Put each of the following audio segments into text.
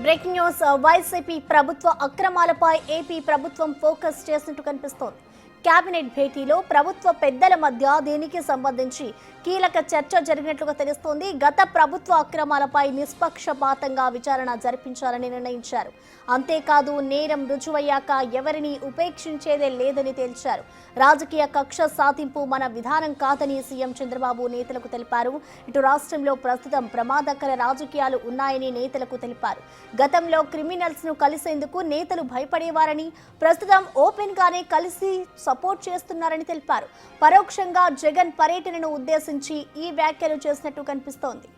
Breaking news YCP ప్రభుత్వ అక్రమాలపై AP ప్రభుత్వం focus చేసినట్టు కనిపిస్తోంది. కేబినెట్ భేటీలో ప్రభుత్వ పెద్దల మధ్య దీనికి సంబంధించి కీలక చర్చ జరిగినట్లుగా తెలుస్తోంది. గత ప్రభుత్వ అక్రమాలపై నిష్పక్షపాతంగా విచారణ జరిపించాలని నిర్ణయించారు. అంతేకాదు నేరం రుజువయ్యాక ఎవరిని ఉపేక్షించేదే లేదని తేల్చారు. రాజకీయ కక్ష సాధింపు మన విధానం కాదని సీఎం చంద్రబాబు నేతలకు తెలిపారు. ఇటు రాష్ట్రంలో ప్రస్తుతం ప్రమాదకర రాజకీయాలు ఉన్నాయని నేతలకు తెలిపారు. గతంలో క్రిమినల్స్ ను కలిసేందుకు నేతలు భయపడేవారని, ప్రస్తుతం ఓపెన్ గానే కలిసి సపోర్ట్ చేస్తున్నారని తెలిపారు. పరోక్షంగా జగన్ పర్యటనను ఉద్దేశించి ఈ వ్యాఖ్యలు చేసినట్టు కనిపిస్తోంది.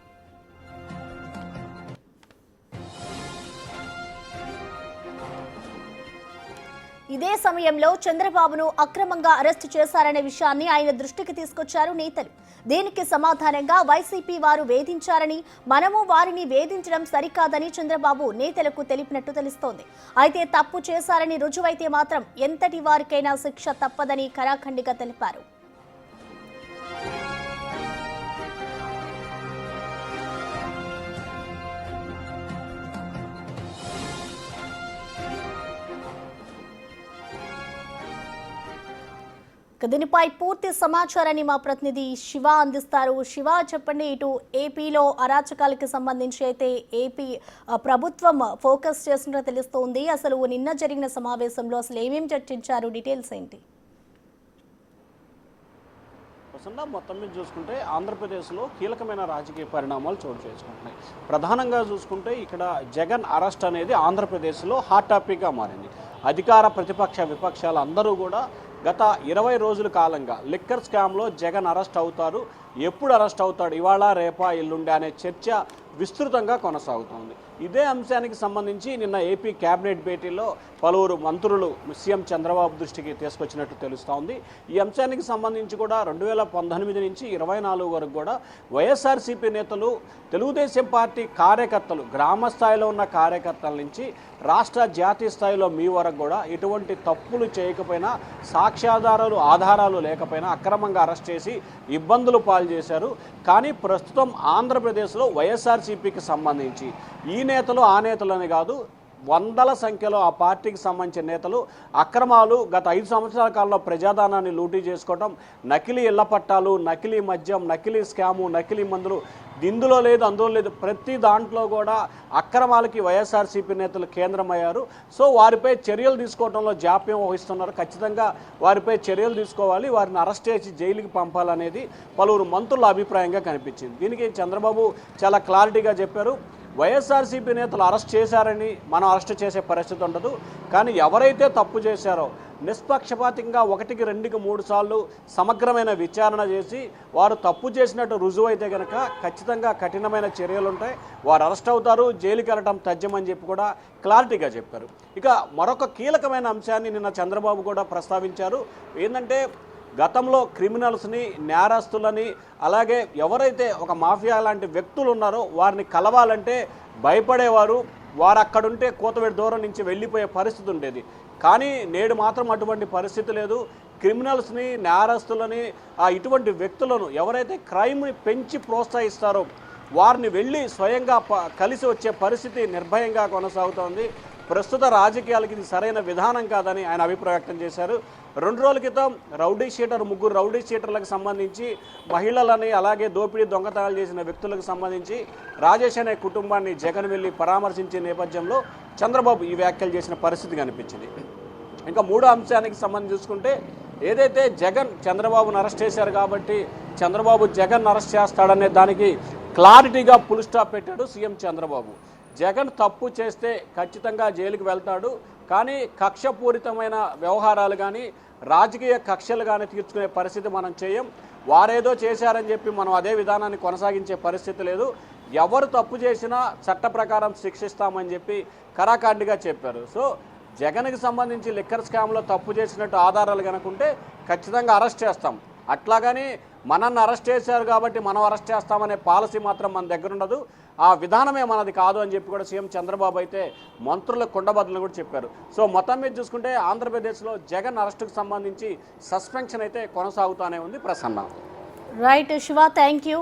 ఇదే సమయంలో చంద్రబాబును అక్రమంగా అరెస్టు చేశారనే విషయాన్ని ఆయన దృష్టికి తీసుకొచ్చారు నేతలు. దీనికి సమాధానంగా వైసీపీ వారు వేధించారని, మనము వారిని వేధించడం సరికాదని చంద్రబాబు నేతలకు తెలిపినట్టు తెలుస్తోంది. అయితే తప్పు చేశారని రుజువైతే మాత్రం ఎంతటి వారికైనా శిక్ష తప్పదని ఖరాఖండిగా తెలిపారు. దీనిపై పూర్తి సమాచారాన్ని మా ప్రతినిధి శివ అందిస్తారు. శివ, చెప్పండి, ఇటు ఏపీలో అరాచకాలకు సంబంధించి అయితే ఏపీ ప్రభుత్వం ఫోకస్ చేస్తున్నట్టు తెలుస్తోంది. అసలు నిన్న జరిగిన సమావేశంలో అసలు ఏమేమి చర్చించారు, డీటెయిల్స్ ఏంటి? మొత్తం మీద చూసుకుంటే ఆంధ్రప్రదేశ్లో కీలకమైన రాజకీయ పరిణామాలు చోటు చేసుకుంటున్నాయి. ప్రధానంగా చూసుకుంటే ఇక్కడ జగన్ అరెస్ట్ అనేది ఆంధ్రప్రదేశ్లో హాట్ టాపిక్గా మారింది. అధికార ప్రతిపక్ష విపక్షాలు అందరూ కూడా గత 20 రోజుల కాలంగా లిక్కర్ స్కామ్లో జగన్ అరెస్ట్ అవుతారు, ఎప్పుడు అరెస్ట్ అవుతాడు, ఇవాళ రేపా ఎల్లుండి అనే చర్చ విస్తృతంగా కొనసాగుతోంది. ఇదే అంశానికి సంబంధించి నిన్న ఏపీ కేబినెట్ భేటీలో పలువురు మంత్రులు సీఎం చంద్రబాబు దృష్టికి తీసుకొచ్చినట్టు తెలుస్తోంది. ఈ అంశానికి సంబంధించి కూడా 2019 నుంచి 24 వరకు కూడా వైఎస్ఆర్సీపీ నేతలు, తెలుగుదేశం పార్టీ కార్యకర్తలు, గ్రామ స్థాయిలో ఉన్న కార్యకర్తల నుంచి రాష్ట్ర జాతీయ స్థాయిలో మీ వరకు కూడా ఎటువంటి తప్పులు చేయకపోయినా, సాక్ష్యాధారాలు ఆధారాలు లేకపోయినా అక్రమంగా అరెస్ట్ చేసి ఇబ్బందులు పాలు చేశారు. కానీ ప్రస్తుతం ఆంధ్రప్రదేశ్లో వైఎస్ఆర్సీపీకి సంబంధించి ఈ నేతలు ఆ నేతలని కాదు, వందల సంఖ్యలో ఆ పార్టీకి సంబంధించిన నేతలు అక్రమాలు గత 5 సంవత్సరాల కాలంలో ప్రజాధనాన్ని లూటీ చేసుకోవటం, నకిలీ ఇళ్ల పట్టాలు, నకిలీ మద్యం, నకిలీ స్కాము, నకిలీ మందులు, ఇందులో లేదు అందులో లేదు, ప్రతి దాంట్లో కూడా అక్రమాలకి వైఎస్ఆర్సీపీ నేతలు కేంద్రమయ్యారు. సో వారిపై చర్యలు తీసుకోవడంలో జాప్యం వహిస్తున్నారు. ఖచ్చితంగా వారిపై చర్యలు తీసుకోవాలి, వారిని అరెస్ట్ చేసి జైలుకి పంపాలనేది పలువురు మంత్రుల అభిప్రాయంగా కనిపించింది. దీనికి చంద్రబాబు చాలా క్లారిటీగా చెప్పారు. వైఎస్ఆర్సీపీ నేతలు అరెస్ట్ చేశారని మనం అరెస్ట్ చేసే పరిస్థితి ఉండదు. కానీ ఎవరైతే తప్పు చేశారో నిష్పక్షపాతంగా 1కి 2కి 3 సార్లు సమగ్రమైన విచారణ చేసి వారు తప్పు చేసినట్టు రుజువైతే కనుక ఖచ్చితంగా కఠినమైన చర్యలు ఉంటాయి, వారు అరెస్ట్ అవుతారు, జైలుకి వెళ్ళటం తథ్యమని చెప్పి కూడా క్లారిటీగా చెప్పారు. ఇక మరొక కీలకమైన అంశాన్ని నిన్న చంద్రబాబు కూడా ప్రస్తావించారు. ఏంటంటే గతంలో క్రిమినల్స్ని, నేరస్తులని, అలాగే ఎవరైతే ఒక మాఫియా లాంటి వ్యక్తులు ఉన్నారో వారిని కలవాలంటే భయపడేవారు, వారు అక్కడుంటే కోతవేడి దూరం నుంచి వెళ్ళిపోయే పరిస్థితి ఉండేది. కానీ నేడు మాత్రం అటువంటి పరిస్థితి లేదు. క్రిమినల్స్ని, నేరస్తులని, ఇటువంటి వ్యక్తులను ఎవరైతే క్రైమ్ని పెంచి ప్రోత్సహిస్తారో వారిని వెళ్ళి స్వయంగా కలిసి వచ్చే పరిస్థితి నిర్భయంగా కొనసాగుతోంది. ప్రస్తుత రాజకీయాలకి ఇది సరైన విధానం కాదని ఆయన అభిప్రాయం వ్యక్తం చేశారు. 2 రోజుల క్రితం ముగ్గురు రౌడీ షీటర్లకు సంబంధించి, మహిళలని అలాగే దోపిడీ దొంగతనాలు చేసిన వ్యక్తులకు సంబంధించి రాజేష్ అనే కుటుంబాన్ని జగన్ వెళ్ళి పరామర్శించే నేపథ్యంలో చంద్రబాబు ఈ వ్యాఖ్యలు చేసిన పరిస్థితి కనిపించింది. ఇంకా 3వ అంశానికి సంబంధించి చూసుకుంటే ఏదైతే జగన్ చంద్రబాబును అరెస్ట్ చేశారు కాబట్టి చంద్రబాబు జగన్ అరెస్ట్ చేస్తాడనే దానికి క్లారిటీగా ఫుల్ స్టాప్ పెట్టాడు సీఎం చంద్రబాబు. జగన్ తప్పు చేస్తే ఖచ్చితంగా జైలుకి వెళ్తాడు, కానీ కక్షపూరితమైన వ్యవహారాలు కానీ రాజకీయ కక్షలు కానీ తీర్చుకునే పరిస్థితి మనం చేయం. వారేదో చేశారని చెప్పి మనం అదే విధానాన్ని కొనసాగించే పరిస్థితి లేదు. ఎవరు తప్పు చేసినా చట్ట ప్రకారం శిక్షిస్తామని చెప్పి కరాఖండిగా చెప్పారు. సో జగన్కి సంబంధించి లిక్కర్ స్కామ్లో తప్పు చేసినట్టు ఆధారాలు కనుకుంటే ఖచ్చితంగా అరెస్ట్ చేస్తాం. అట్లాగని మనల్ని అరెస్ట్ చేశారు కాబట్టి మనం అరెస్ట్ చేస్తామనే పాలసీ మాత్రం మన దగ్గర ఉండదు. ఆ విధానమే మనది కాదు అని చెప్పి కూడా సీఎం చంద్రబాబు అయితే మంత్రుల కుండబద్దలను కూడా చెప్పారు. సో మొత్తం మీద చూసుకుంటే ఆంధ్రప్రదేశ్లో జగన్ అరెస్టుకు సంబంధించి సస్పెన్షన్ అయితే కొనసాగుతూనే ఉంది. Prasanna. Right Shiva, thank you.